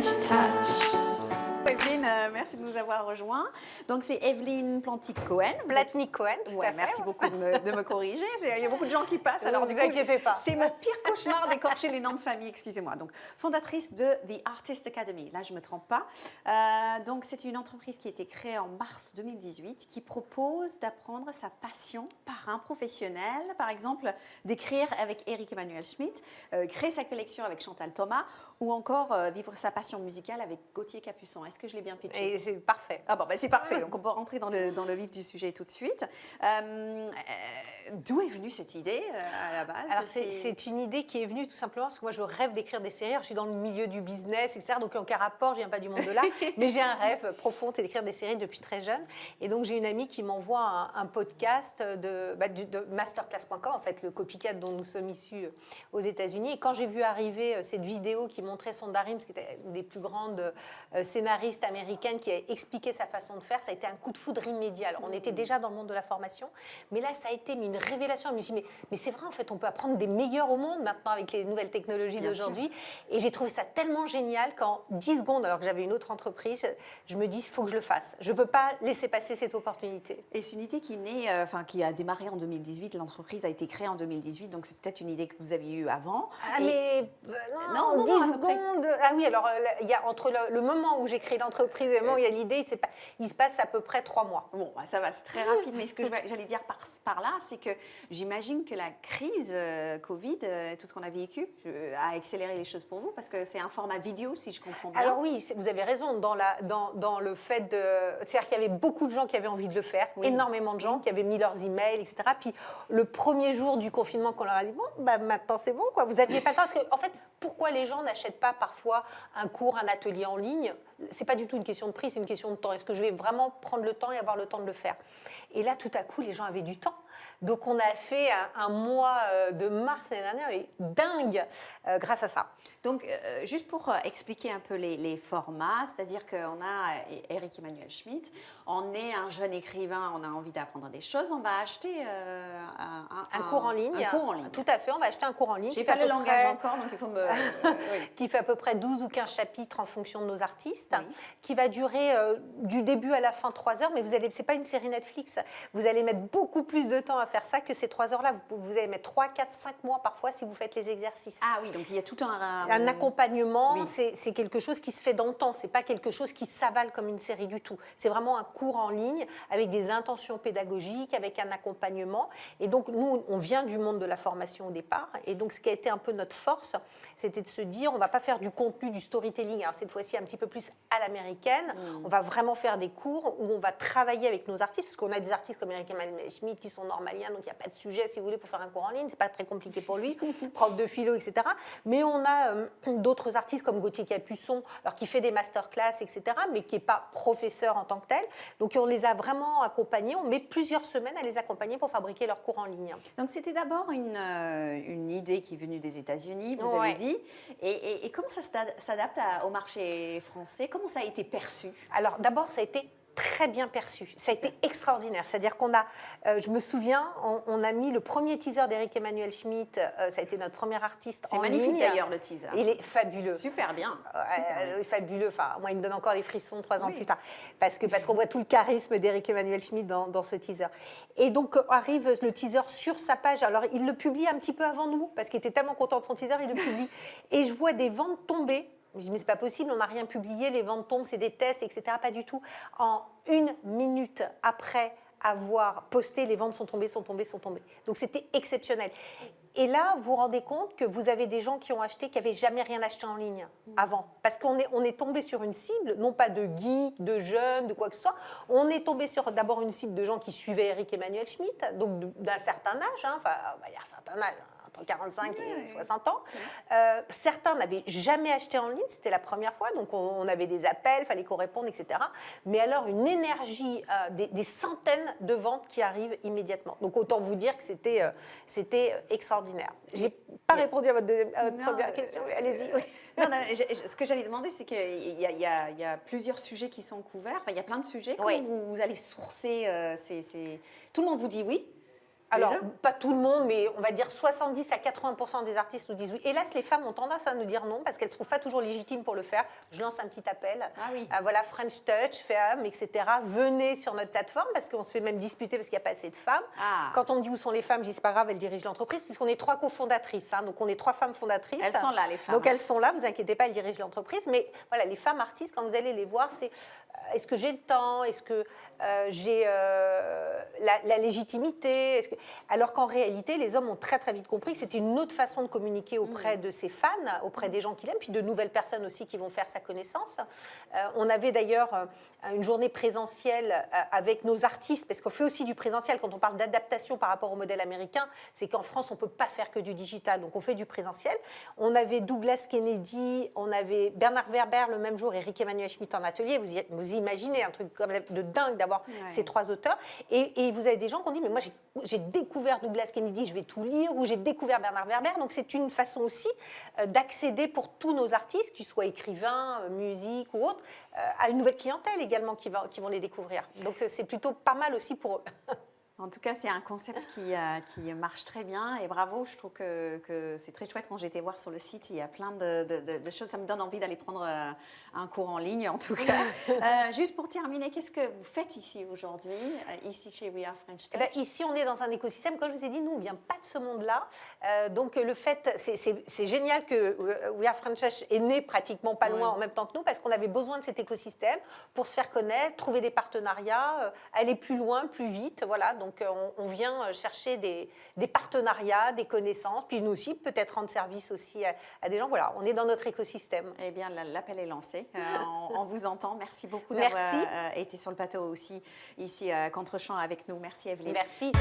French touch. Evelyne, merci de nous avoir rejoints. Donc c'est Evelyne Plantic-Cohen. Platnik-Cohen, tout à fait. Merci beaucoup de me corriger. Il y a beaucoup de gens qui passent. Alors ne vous inquiétez pas. C'est mon pire cauchemar d'écorcher les noms de famille, excusez-moi. Donc fondatrice de The Artist Academy. Là, je ne me trompe pas. Donc c'est une entreprise qui a été créée en mars 2018 qui propose d'apprendre sa passion par un professionnel. Par exemple, d'écrire avec Eric Emmanuel Schmitt, créer sa collection avec Chantal Thomas ou encore vivre sa passion musicale avec Gauthier Capuçon. Est-ce que je l'ai bien pitché? Et c'est parfait. Ah bon, ben c'est parfait. Donc on peut rentrer dans le vif du sujet tout de suite. D'où est venue cette idée à la base? Alors c'est une idée qui est venue tout simplement parce que moi je rêve d'écrire des séries. Alors, je suis dans le milieu du business, etc. Donc en aucun rapport, je viens pas du monde de l'art, mais j'ai un rêve profond, c'est d'écrire des séries depuis très jeune. Et donc j'ai une amie qui m'envoie un podcast de masterclass.com, en fait le copycat dont nous sommes issus aux États-Unis. Et quand j'ai vu arriver cette vidéo qui montrait Sonda Rhimes, qui était une des plus grandes scénaristes américaines, qui a expliqué sa façon de faire, ça a été un coup de foudre immédiat. Alors, on était déjà dans le monde de la formation, mais là ça a été une révélation. Je me suis dit, mais c'est vrai, en fait, on peut apprendre des meilleurs au monde maintenant avec les nouvelles technologies d'aujourd'hui. Et j'ai trouvé ça tellement génial qu'en 10 secondes, alors que j'avais une autre entreprise, je me dis, il faut que je le fasse. Je ne peux pas laisser passer cette opportunité. Et c'est une idée qui a démarré en 2018. L'entreprise a été créée en 2018, donc c'est peut-être une idée que vous aviez eue avant. Ah, mais non, 10 secondes. Ah oui, alors il y a entre le moment où j'ai créé l'entreprise et le moment où il y a l'idée, il se passe à peu près 3 mois. Bon, bah, ça va, c'est très rapide. Mais ce que j'allais dire par là, c'est que j'imagine que la crise Covid, tout ce qu'on a vécu, a accéléré les choses pour vous parce que c'est un format vidéo, si je comprends bien. Alors oui, vous avez raison dans le fait de... C'est-à-dire qu'il y avait beaucoup de gens qui avaient envie de le faire, énormément de gens qui avaient mis leurs emails, etc. Puis le premier jour du confinement, qu'on leur a dit, bon, bah, maintenant c'est bon, quoi. Vous n'aviez pas le temps. Parce que, en fait, pourquoi les gens n'achètent pas parfois un cours, un atelier en ligne? C'est pas du tout une question de prix, c'est une question de temps. Est-ce que je vais vraiment prendre le temps et avoir le temps de le faire? Et là, tout à coup, les gens avaient du temps. Donc, on a fait un mois de mars l'année dernière, mais dingue, grâce à ça. Donc, juste pour expliquer un peu les formats, c'est-à-dire qu'on a Eric Emmanuel Schmitt, on est un jeune écrivain, on a envie d'apprendre des choses, on va acheter un cours en ligne. Un cours en ligne. Tout à fait, on va acheter un cours en ligne. J'ai pas le langage encore, donc il faut me... qui fait à peu près 12 ou 15 chapitres en fonction de nos artistes, qui va durer du début à la fin 3 heures, mais c'est pas une série Netflix. Vous allez mettre beaucoup plus de temps à faire ça que ces 3 heures-là. Vous allez mettre 3, 4, 5 mois parfois si vous faites les exercices. Ah oui, donc il y a tout un accompagnement, c'est quelque chose qui se fait dans le temps, c'est pas quelque chose qui s'avale comme une série du tout. C'est vraiment un cours en ligne avec des intentions pédagogiques, avec un accompagnement. Et donc nous, on vient du monde de la formation au départ, et donc ce qui a été un peu notre force, c'était de se dire, on va pas faire du contenu, du storytelling, alors cette fois-ci un petit peu plus à l'américaine, on va vraiment faire des cours où on va travailler avec nos artistes, parce qu'on a des artistes comme Eric Emmanuel Schmitt qui sont normaliens, donc il n'y a pas de sujet, si vous voulez, pour faire un cours en ligne, c'est pas très compliqué pour lui, prof de philo, etc. Mais on a d'autres artistes comme Gauthier Capuçon, alors qui fait des masterclass, etc., mais qui n'est pas professeur en tant que tel. Donc on les a vraiment accompagnés, on met plusieurs semaines à les accompagner pour fabriquer leurs cours en ligne. Donc c'était d'abord une idée qui est venue des États-Unis, vous avez dit, et comment ça s'adapte au marché français? Comment ça a été perçu? Alors d'abord, ça a été très bien perçu. Ça a été extraordinaire. C'est-à-dire qu'on a, je me souviens, on a mis le premier teaser d'Eric Emmanuel Schmitt, ça a été notre premier artiste en ligne. C'est magnifique d'ailleurs, le teaser. Il est fabuleux. Super bien. Fabuleux. Enfin, moi, il me donne encore les frissons 3 ans plus tard. Parce qu'on voit tout le charisme d'Eric Emmanuel Schmitt dans ce teaser. Et donc, arrive le teaser sur sa page. Alors, il le publie un petit peu avant nous, parce qu'il était tellement content de son teaser, il le publie. Et je vois des ventes tomber. Je dis, mais c'est pas possible, on n'a rien publié, les ventes tombent, c'est des tests, etc. Pas du tout. En 1 minute après avoir posté, les ventes sont tombées. Donc c'était exceptionnel. Et là, vous vous rendez compte que vous avez des gens qui ont acheté, qui n'avaient jamais rien acheté en ligne avant. Parce qu'on est tombé sur une cible, non pas de geeks, de jeunes, de quoi que ce soit. On est tombé sur d'abord une cible de gens qui suivaient Eric Emmanuel Schmitt, donc d'un certain âge, enfin, il y a un certain âge, entre 45 et 60 ans. Certains n'avaient jamais acheté en ligne, c'était la première fois, donc on avait des appels, il fallait qu'on réponde, etc. Mais alors une énergie, des centaines de ventes qui arrivent immédiatement. Donc autant vous dire que c'était extraordinaire. Je n'ai pas répondu à votre première question, allez-y. Oui. Non, ce que j'allais demander, c'est qu'il y a plusieurs sujets qui sont couverts, enfin, il y a plein de sujets. Comment vous allez sourcer Tout le monde vous dit oui? Alors, Déjà pas tout le monde, mais on va dire 70 à 80% des artistes nous disent oui. Hélas, les femmes ont tendance à nous dire non parce qu'elles ne se trouvent pas toujours légitimes pour le faire. Je lance un petit appel. Ah oui. Voilà, French Touch, Femmes, etc. Venez sur notre plateforme parce qu'on se fait même disputer parce qu'il n'y a pas assez de femmes. Ah. Quand on me dit où sont les femmes, je dis c'est pas grave, elles dirigent l'entreprise puisqu'on est 3 cofondatrices. Donc, on est 3 femmes fondatrices. Elles sont là, les femmes. Donc, elles sont là, vous inquiétez pas, elles dirigent l'entreprise. Mais voilà, les femmes artistes, quand vous allez les voir, c'est est-ce que j'ai le temps? Est-ce que j'ai la légitimité? Alors qu'en réalité, les hommes ont très très vite compris que c'était une autre façon de communiquer auprès de ses fans, auprès des gens qu'il aime, puis de nouvelles personnes aussi qui vont faire sa connaissance. On avait d'ailleurs une journée présentielle avec nos artistes, parce qu'on fait aussi du présentiel. Quand on parle d'adaptation par rapport au modèle américain, c'est qu'en France, on ne peut pas faire que du digital, donc on fait du présentiel. On avait Douglas Kennedy, on avait Bernard Werber le même jour, et Eric Emmanuel Schmitt en atelier. Vous imaginez un truc comme de dingue d'avoir ces 3 auteurs. Et vous avez des gens qui ont dit, mais moi j'ai découvert Douglas Kennedy, je vais tout lire, ou j'ai découvert Bernard Werber. Donc c'est une façon aussi d'accéder pour tous nos artistes, qu'ils soient écrivains, musique ou autres, à une nouvelle clientèle également qui vont les découvrir. Donc c'est plutôt pas mal aussi pour eux. En tout cas, c'est un concept qui marche très bien et bravo. Je trouve que c'est très chouette. Quand j'étais voir sur le site, il y a plein de choses. Ça me donne envie d'aller prendre un cours en ligne, en tout cas. Juste pour terminer, qu'est-ce que vous faites ici aujourd'hui, ici chez We Are French Touch? Ici, on est dans un écosystème. Comme je vous ai dit, nous, on ne vient pas de ce monde-là. Donc, le fait, c'est génial que We Are French Touch est né pratiquement pas loin en même temps que nous parce qu'on avait besoin de cet écosystème pour se faire connaître, trouver des partenariats, aller plus loin, plus vite. Voilà. Donc, on vient chercher des partenariats, des connaissances, puis nous aussi, peut-être rendre service aussi à des gens. Voilà, on est dans notre écosystème. Eh bien, l'appel est lancé. On vous entend. Merci beaucoup d'avoir été sur le plateau aussi, ici à Contre-champ avec nous. Merci, Evelyne. Merci.